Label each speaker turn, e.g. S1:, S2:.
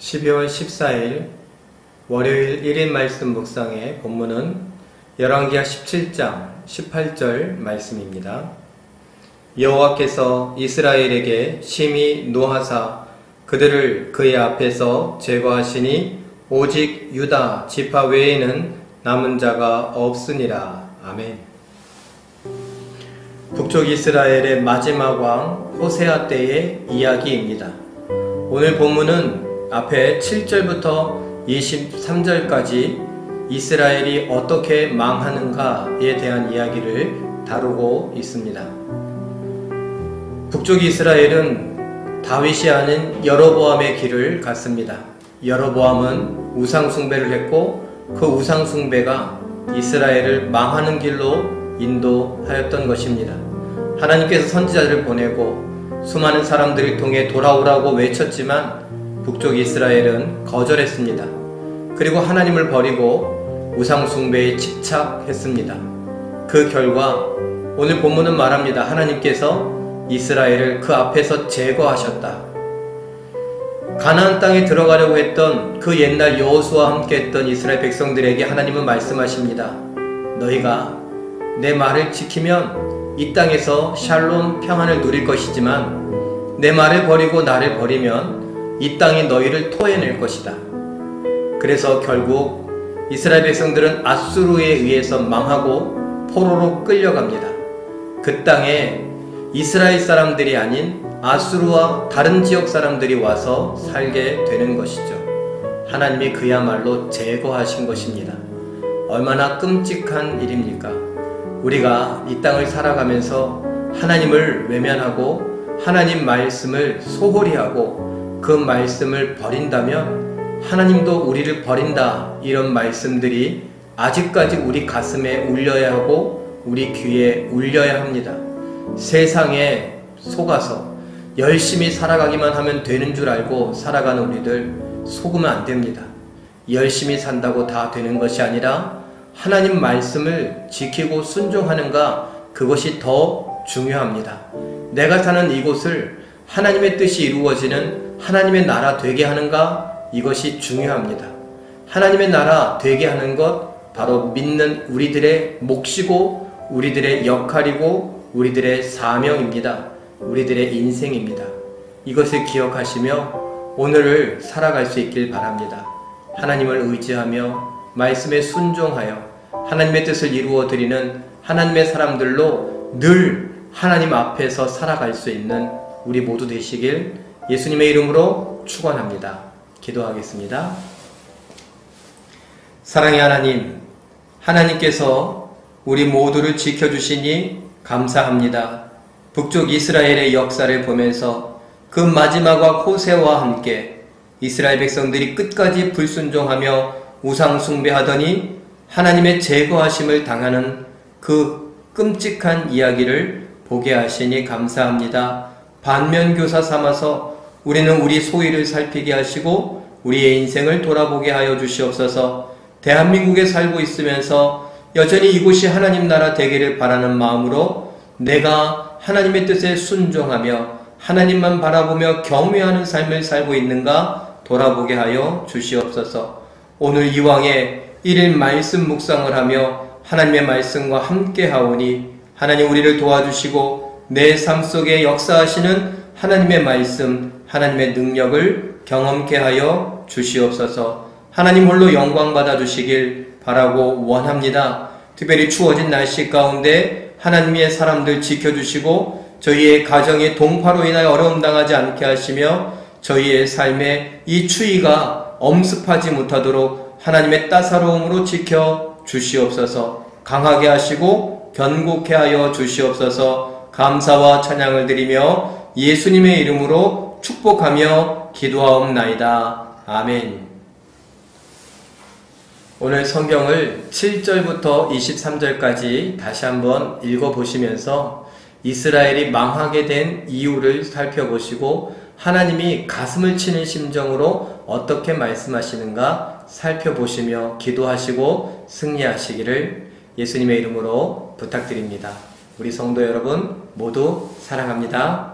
S1: 12월 14일 월요일 1인 말씀 묵상의 본문은 열왕기하 17장 18절 말씀입니다. 여호와께서 이스라엘에게 심히 노하사 그들을 그의 앞에서 제거하시니 오직 유다 지파 외에는 남은 자가 없으니라. 아멘. 북쪽 이스라엘의 마지막 왕 호세아 때의 이야기입니다. 오늘 본문은 앞에 7절부터 23절까지 이스라엘이 어떻게 망하는가에 대한 이야기를 다루고 있습니다. 북쪽 이스라엘은 다윗이 하는 여로보암의 길을 갔습니다. 여로보암은 우상숭배를 했고 그 우상숭배가 이스라엘을 망하는 길로 인도하였던 것입니다. 하나님께서 선지자들을 보내고 수많은 사람들을 통해 돌아오라고 외쳤지만 북쪽 이스라엘은 거절했습니다. 그리고 하나님을 버리고 우상숭배에 집착했습니다. 그 결과 오늘 본문은 말합니다. 하나님께서 이스라엘을 그 앞에서 제거하셨다. 가나안 땅에 들어가려고 했던 그 옛날 여호수아와 함께 했던 이스라엘 백성들에게 하나님은 말씀하십니다. 너희가 내 말을 지키면 이 땅에서 샬롬 평안을 누릴 것이지만 내 말을 버리고 나를 버리면 이 땅이 너희를 토해낼 것이다. 그래서 결국 이스라엘 백성들은 앗수르에 의해서 망하고 포로로 끌려갑니다. 그 땅에 이스라엘 사람들이 아닌 앗수르와 다른 지역 사람들이 와서 살게 되는 것이죠. 하나님이 그야말로 제거하신 것입니다. 얼마나 끔찍한 일입니까? 우리가 이 땅을 살아가면서 하나님을 외면하고 하나님 말씀을 소홀히 하고 그 말씀을 버린다면 하나님도 우리를 버린다, 이런 말씀들이 아직까지 우리 가슴에 울려야 하고 우리 귀에 울려야 합니다. 세상에 속아서 열심히 살아가기만 하면 되는 줄 알고 살아가는 우리들 속으면 안 됩니다. 열심히 산다고 다 되는 것이 아니라 하나님 말씀을 지키고 순종하는가, 그것이 더 중요합니다. 내가 사는 이곳을 하나님의 뜻이 이루어지는 하나님의 나라 되게 하는가, 이것이 중요합니다. 하나님의 나라 되게 하는 것, 바로 믿는 우리들의 몫이고 우리들의 역할이고 우리들의 사명입니다. 우리들의 인생입니다. 이것을 기억하시며 오늘을 살아갈 수 있길 바랍니다. 하나님을 의지하며 말씀에 순종하여 하나님의 뜻을 이루어 드리는 하나님의 사람들로 늘 하나님 앞에서 살아갈 수 있는 우리 모두 되시길 예수님의 이름으로 축원합니다. 기도하겠습니다. 사랑의 하나님, 하나님께서 우리 모두를 지켜주시니 감사합니다. 북쪽 이스라엘의 역사를 보면서 그 마지막 왕 호세아와 함께 이스라엘 백성들이 끝까지 불순종하며 우상숭배하더니 하나님의 제거하심을 당하는 그 끔찍한 이야기를 보게 하시니 감사합니다. 반면교사 삼아서 우리는 우리 소위를 살피게 하시고 우리의 인생을 돌아보게 하여 주시옵소서. 대한민국에 살고 있으면서 여전히 이곳이 하나님 나라 되기를 바라는 마음으로 내가 하나님의 뜻에 순종하며 하나님만 바라보며 경외하는 삶을 살고 있는가 돌아보게 하여 주시옵소서. 오늘 이왕에 1일 말씀 묵상을 하며 하나님의 말씀과 함께 하오니 하나님 우리를 도와주시고 내 삶 속에 역사하시는 하나님의 말씀, 하나님의 능력을 경험케 하여 주시옵소서. 하나님 홀로 영광 받아 주시길 바라고 원합니다. 특별히 추워진 날씨 가운데 하나님의 사람들 지켜주시고 저희의 가정의 동파로 인하여 어려움 당하지 않게 하시며 저희의 삶에 이 추위가 엄습하지 못하도록 하나님의 따사로움으로 지켜 주시옵소서. 강하게 하시고 견고케 하여 주시옵소서. 감사와 찬양을 드리며 예수님의 이름으로 축복하며 기도하옵나이다. 아멘. 오늘 성경을 7절부터 23절까지 다시 한번 읽어보시면서 이스라엘이 망하게 된 이유를 살펴보시고 하나님이 가슴을 치는 심정으로 어떻게 말씀하시는가 살펴보시며 기도하시고 승리하시기를 예수님의 이름으로 부탁드립니다. 우리 성도 여러분 모두 사랑합니다.